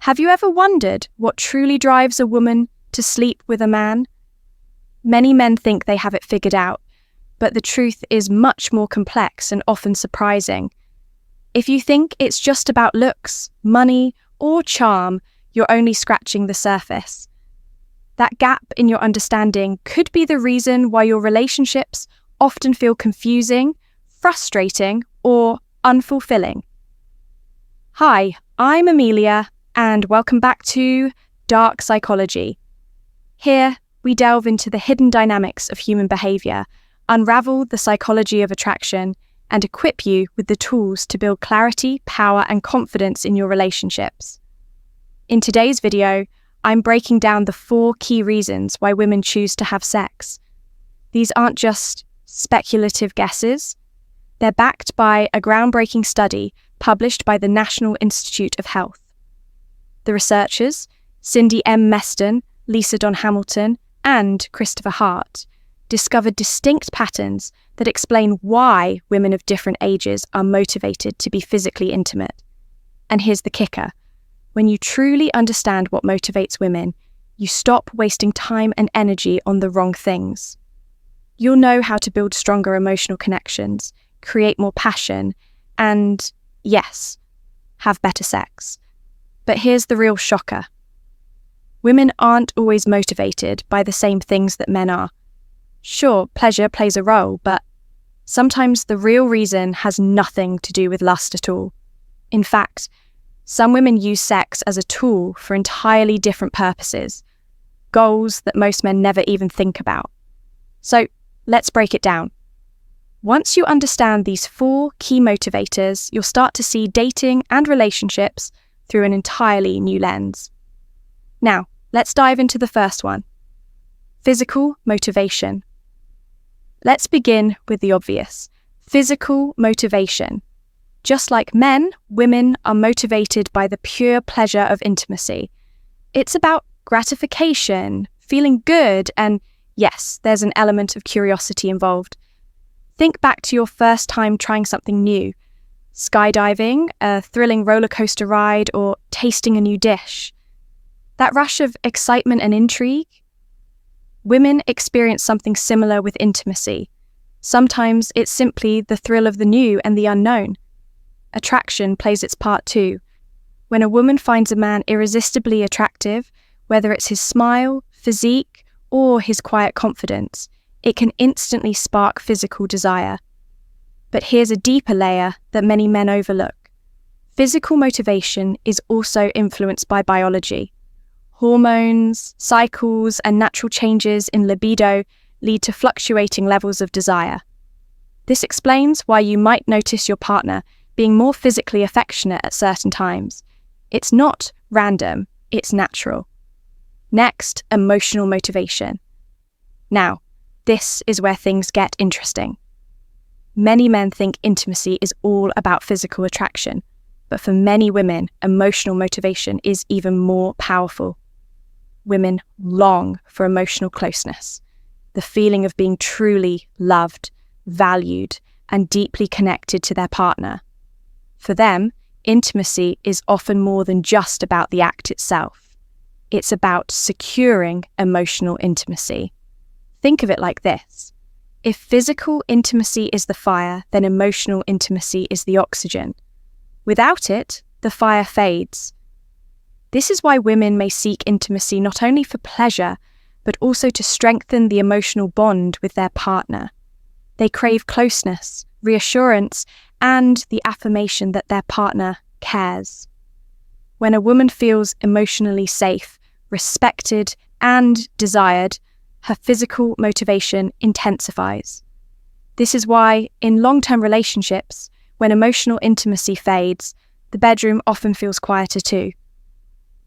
Have you ever wondered what truly drives a woman to sleep with a man? Many men think they have it figured out, but the truth is much more complex and often surprising. If you think it's just about looks, money, or charm, you're only scratching the surface. That gap in your understanding could be the reason why your relationships often feel confusing, frustrating, or unfulfilling. Hi, I'm Amelia, and welcome back to Dark Psychology. Here, we delve into the hidden dynamics of human behavior, unravel the psychology of attraction, and equip you with the tools to build clarity, power, and confidence in your relationships. In today's video, I'm breaking down the 4 key reasons why women choose to have sex. These aren't just speculative guesses. They're backed by a groundbreaking study published by the National Institute of Health. The researchers, Cindy M. Meston, Lisa Don Hamilton, and Christopher Hart, discovered distinct patterns that explain why women of different ages are motivated to be physically intimate. And here's the kicker. When you truly understand what motivates women, you stop wasting time and energy on the wrong things. You'll know how to build stronger emotional connections, create more passion, and, yes, have better sex. But here's the real shocker. Women aren't always motivated by the same things that men are. Sure, pleasure plays a role, but sometimes the real reason has nothing to do with lust at all. In fact, some women use sex as a tool for entirely different purposes, goals that most men never even think about. So, let's break it down. Once you understand these 4 key motivators, you'll start to see dating and relationships through an entirely new lens. Now, let's dive into the first one. Physical motivation. Let's begin with the obvious. Physical motivation. Just like men, women are motivated by the pure pleasure of intimacy. It's about gratification, feeling good, and yes, there's an element of curiosity involved. Think back to your first time trying something new. Skydiving, a thrilling roller coaster ride, or tasting a new dish. That rush of excitement and intrigue? Women experience something similar with intimacy. Sometimes it's simply the thrill of the new and the unknown. Attraction plays its part too. When a woman finds a man irresistibly attractive, whether it's his smile, physique, or his quiet confidence, it can instantly spark physical desire. But here's a deeper layer that many men overlook. Physical motivation is also influenced by biology. Hormones, cycles, and natural changes in libido lead to fluctuating levels of desire. This explains why you might notice your partner being more physically affectionate at certain times. It's not random, it's natural. Next, emotional motivation. Now, this is where things get interesting. Many men think intimacy is all about physical attraction, but for many women, emotional motivation is even more powerful. Women long for emotional closeness, the feeling of being truly loved, valued, and deeply connected to their partner. For them, intimacy is often more than just about the act itself. It's about securing emotional intimacy. Think of it like this. If physical intimacy is the fire, then emotional intimacy is the oxygen. Without it, the fire fades. This is why women may seek intimacy not only for pleasure, but also to strengthen the emotional bond with their partner. They crave closeness, reassurance, and the affirmation that their partner cares. When a woman feels emotionally safe, respected, and desired, her physical motivation intensifies. This is why, in long-term relationships, when emotional intimacy fades, the bedroom often feels quieter too.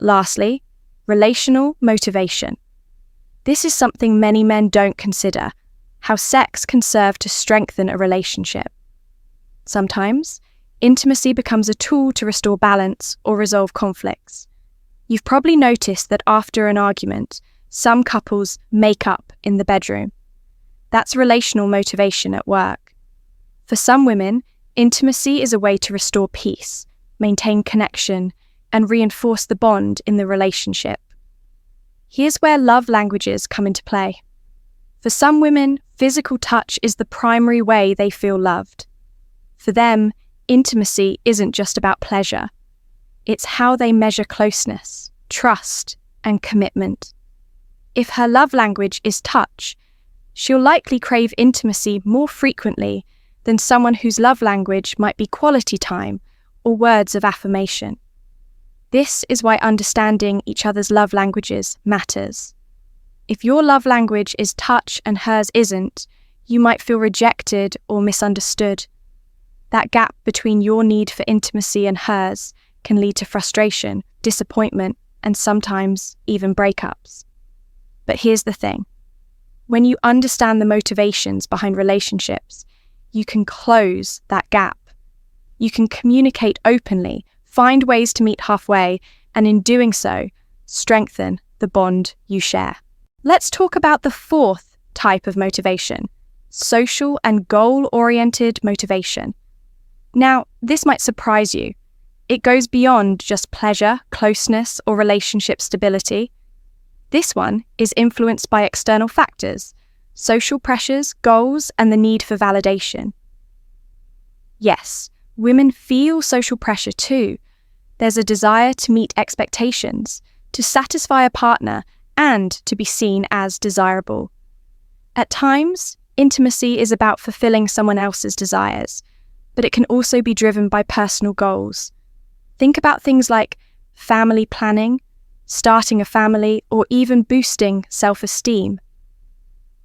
Lastly, relational motivation. This is something many men don't consider, how sex can serve to strengthen a relationship. Sometimes, intimacy becomes a tool to restore balance or resolve conflicts. You've probably noticed that after an argument, some couples make up in the bedroom. That's relational motivation at work. For some women, intimacy is a way to restore peace, maintain connection, and reinforce the bond in the relationship. Here's where love languages come into play. For some women, physical touch is the primary way they feel loved. For them, intimacy isn't just about pleasure. It's how they measure closeness, trust, and commitment. If her love language is touch, she'll likely crave intimacy more frequently than someone whose love language might be quality time or words of affirmation. This is why understanding each other's love languages matters. If your love language is touch and hers isn't, you might feel rejected or misunderstood. That gap between your need for intimacy and hers can lead to frustration, disappointment, and sometimes even breakups. But here's the thing. When you understand the motivations behind relationships, you can close that gap. You can communicate openly, find ways to meet halfway, and in doing so, strengthen the bond you share. Let's talk about the fourth type of motivation, social and goal-oriented motivation. Now, this might surprise you. It goes beyond just pleasure, closeness, or relationship stability. This one is influenced by external factors, social pressures, goals, and the need for validation. Yes, women feel social pressure too. There's a desire to meet expectations, to satisfy a partner, and to be seen as desirable. At times, intimacy is about fulfilling someone else's desires, but it can also be driven by personal goals. Think about things like family planning, starting a family, or even boosting self-esteem.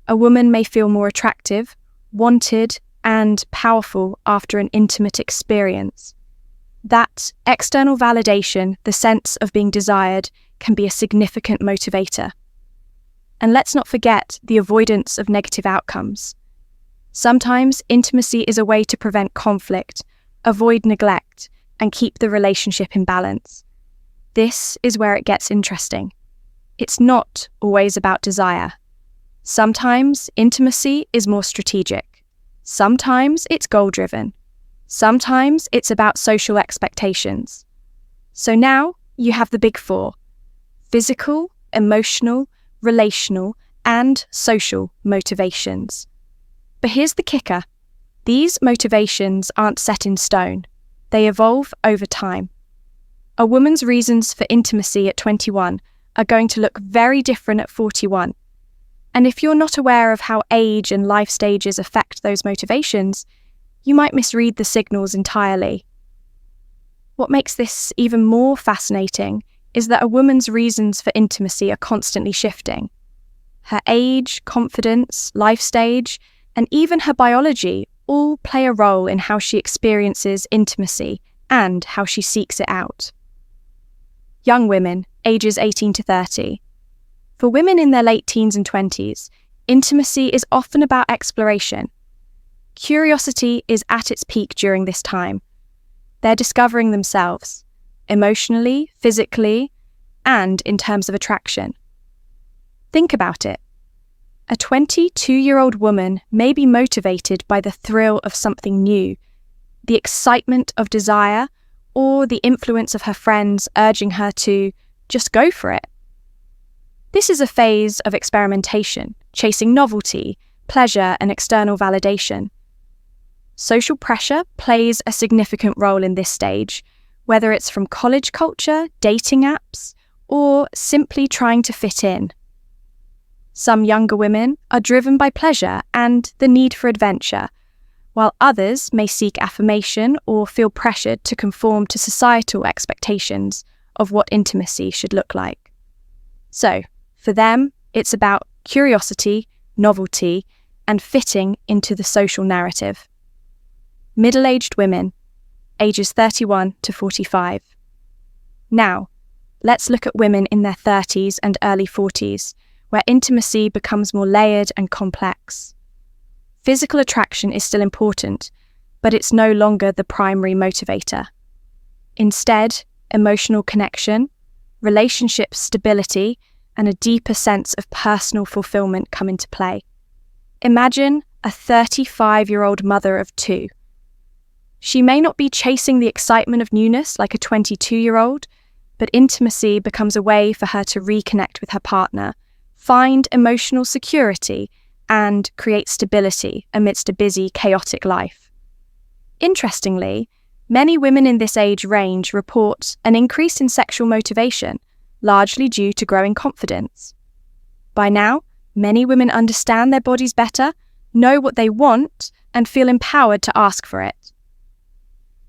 A woman may feel more attractive, wanted, and powerful after an intimate experience. That external validation, the sense of being desired, can be a significant motivator. And let's not forget the avoidance of negative outcomes. Sometimes intimacy is a way to prevent conflict, avoid neglect, and keep the relationship in balance. This is where it gets interesting. It's not always about desire. Sometimes intimacy is more strategic. Sometimes it's goal-driven. Sometimes it's about social expectations. So now you have the big four: physical, emotional, relational, and social motivations. But here's the kicker. These motivations aren't set in stone. They evolve over time. A woman's reasons for intimacy at 21 are going to look very different at 41. And if you're not aware of how age and life stages affect those motivations, you might misread the signals entirely. What makes this even more fascinating is that a woman's reasons for intimacy are constantly shifting. Her age, confidence, life stage, and even her biology all play a role in how she experiences intimacy and how she seeks it out. Young women, ages 18 to 30. For women in their late teens and 20s, intimacy is often about exploration. Curiosity is at its peak during this time. They're discovering themselves, emotionally, physically, and in terms of attraction. Think about it. A 22-year-old woman may be motivated by the thrill of something new, the excitement of desire, or the influence of her friends urging her to just go for it. This is a phase of experimentation, chasing novelty, pleasure, and external validation. Social pressure plays a significant role in this stage, whether it's from college culture, dating apps, or simply trying to fit in. Some younger women are driven by pleasure and the need for adventure, while others may seek affirmation or feel pressured to conform to societal expectations of what intimacy should look like. So, for them, it's about curiosity, novelty, and fitting into the social narrative. Middle-aged women, ages 31 to 45. Now, let's look at women in their 30s and early 40s, where intimacy becomes more layered and complex. Physical attraction is still important, but it's no longer the primary motivator. Instead, emotional connection, relationship stability, and a deeper sense of personal fulfillment come into play. Imagine a 35-year-old mother of two. She may not be chasing the excitement of newness like a 22-year-old, but intimacy becomes a way for her to reconnect with her partner, find emotional security, and create stability amidst a busy, chaotic life. Interestingly, many women in this age range report an increase in sexual motivation, largely due to growing confidence. By now, many women understand their bodies better, know what they want, and feel empowered to ask for it.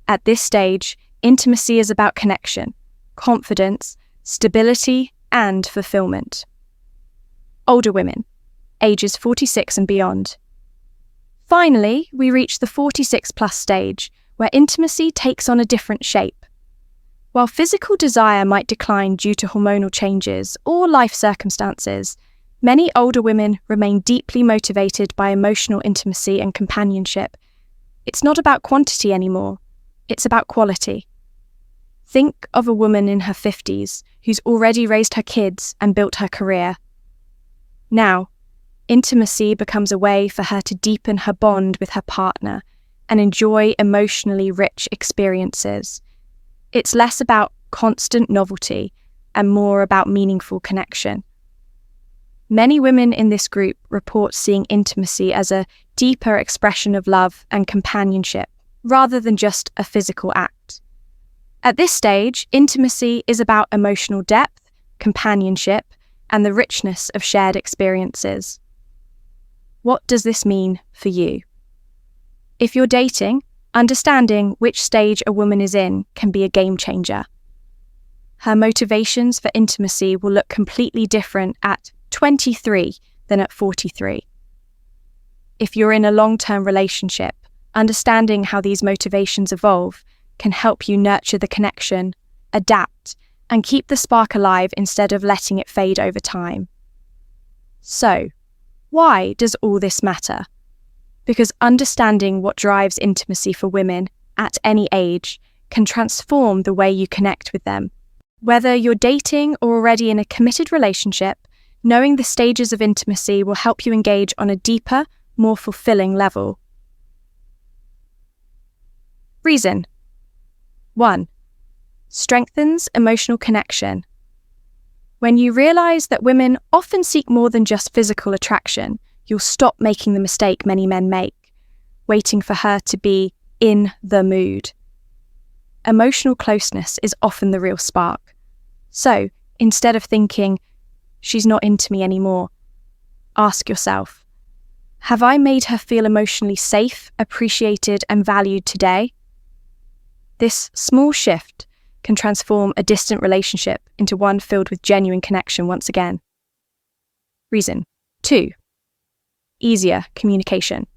At this stage, intimacy is about connection, confidence, stability, and fulfillment. Older women, ages 46 and beyond. Finally, we reach the 46+ stage, where intimacy takes on a different shape. While physical desire might decline due to hormonal changes or life circumstances, many older women remain deeply motivated by emotional intimacy and companionship. It's not about quantity anymore, it's about quality. Think of a woman in her 50s who's already raised her kids and built her career. Now, intimacy becomes a way for her to deepen her bond with her partner and enjoy emotionally rich experiences. It's less about constant novelty and more about meaningful connection. Many women in this group report seeing intimacy as a deeper expression of love and companionship, rather than just a physical act. At this stage, intimacy is about emotional depth, companionship, and the richness of shared experiences. What does this mean for you? If you're dating, understanding which stage a woman is in can be a game changer. Her motivations for intimacy will look completely different at 23 than at 43. If you're in a long-term relationship, understanding how these motivations evolve can help you nurture the connection, adapt, and keep the spark alive instead of letting it fade over time. So, why does all this matter? Because understanding what drives intimacy for women at any age can transform the way you connect with them. Whether you're dating or already in a committed relationship, knowing the stages of intimacy will help you engage on a deeper, more fulfilling level. Reason. 1. Strengthens emotional connection. When you realize that women often seek more than just physical attraction, you'll stop making the mistake many men make, waiting for her to be in the mood. Emotional closeness is often the real spark. So, instead of thinking, she's not into me anymore, ask yourself, have I made her feel emotionally safe, appreciated, and valued today? This small shift can transform a distant relationship into one filled with genuine connection once again. Reason. 2. Easier communication.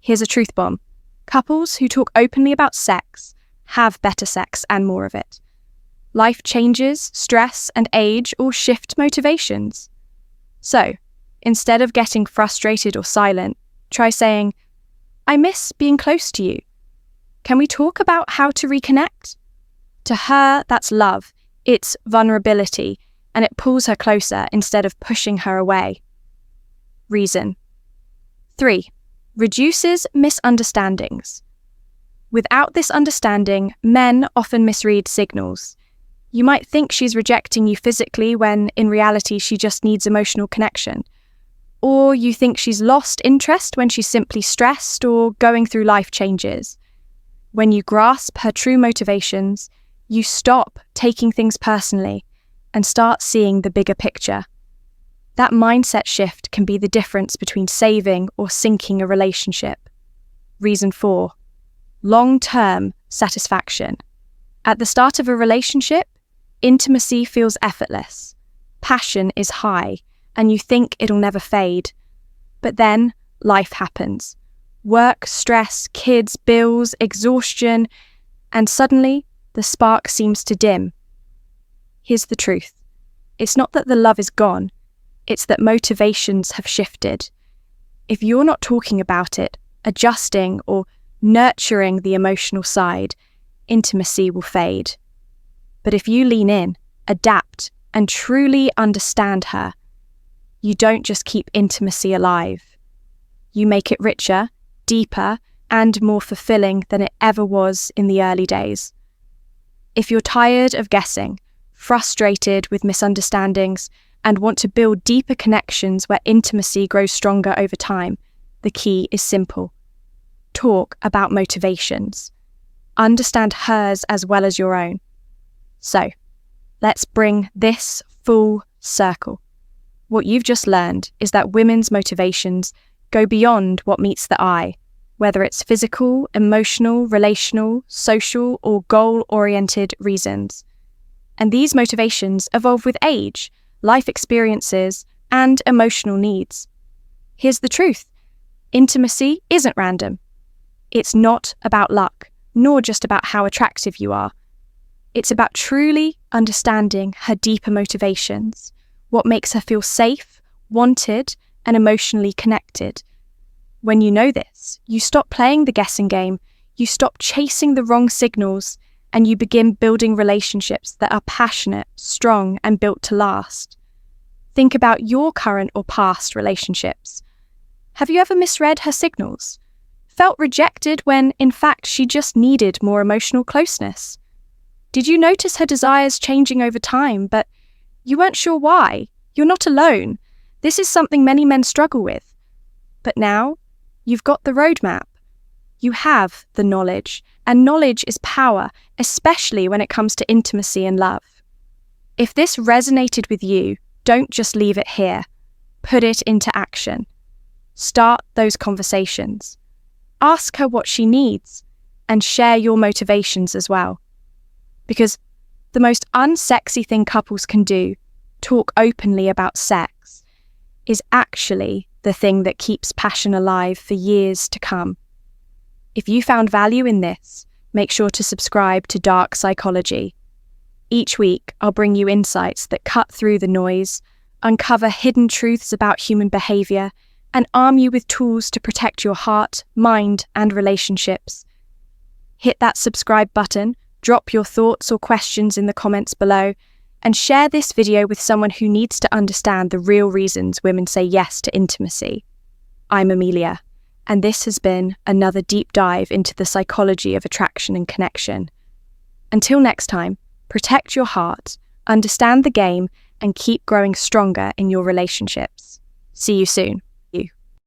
Here's a truth bomb. Couples who talk openly about sex have better sex and more of it. Life changes, stress, and age all shift motivations. So, instead of getting frustrated or silent, try saying, I miss being close to you. Can we talk about how to reconnect? To her, that's love. It's vulnerability, and it pulls her closer instead of pushing her away. Reason. 3. Reduces misunderstandings. Without this understanding, men often misread signals. You might think she's rejecting you physically when, in reality, she just needs emotional connection. Or you think she's lost interest when she's simply stressed or going through life changes. When you grasp her true motivations, you stop taking things personally and start seeing the bigger picture. That mindset shift can be the difference between saving or sinking a relationship. Reason 4. Long-term satisfaction. At the start of a relationship, intimacy feels effortless. Passion is high, and you think it'll never fade. But then, life happens. Work, stress, kids, bills, exhaustion, and suddenly, the spark seems to dim. Here's the truth. It's not that the love is gone, it's that motivations have shifted. If you're not talking about it, adjusting, or nurturing the emotional side, intimacy will fade. But if you lean in, adapt, and truly understand her, you don't just keep intimacy alive. You make it richer, deeper, and more fulfilling than it ever was in the early days. If you're tired of guessing, frustrated with misunderstandings, and want to build deeper connections where intimacy grows stronger over time, the key is simple. Talk about motivations. Understand hers as well as your own. So, let's bring this full circle. What you've just learned is that women's motivations go beyond what meets the eye, whether it's physical, emotional, relational, social, or goal-oriented reasons. And these motivations evolve with age, life experiences, and emotional needs. Here's the truth. Intimacy isn't random. It's not about luck, nor just about how attractive you are. It's about truly understanding her deeper motivations, what makes her feel safe, wanted, and emotionally connected. When you know this, you stop playing the guessing game, you stop chasing the wrong signals, and you begin building relationships that are passionate, strong, and built to last. Think about your current or past relationships. Have you ever misread her signals? Felt rejected when, in fact, she just needed more emotional closeness? Did you notice her desires changing over time, but you weren't sure why? You're not alone. This is something many men struggle with. But now, you've got the roadmap. You have the knowledge, and knowledge is power, especially when it comes to intimacy and love. If this resonated with you, don't just leave it here. Put it into action. Start those conversations. Ask her what she needs, and share your motivations as well. Because the most unsexy thing couples can do, talk openly about sex, is actually the thing that keeps passion alive for years to come. If you found value in this, make sure to subscribe to Dark Psychology. Each week, I'll bring you insights that cut through the noise, uncover hidden truths about human behavior, and arm you with tools to protect your heart, mind, and relationships. Hit that subscribe button, drop your thoughts or questions in the comments below, and share this video with someone who needs to understand the real reasons women say yes to intimacy. I'm Amelia, and this has been another deep dive into the psychology of attraction and connection. Until next time, protect your heart, understand the game, and keep growing stronger in your relationships. See you soon.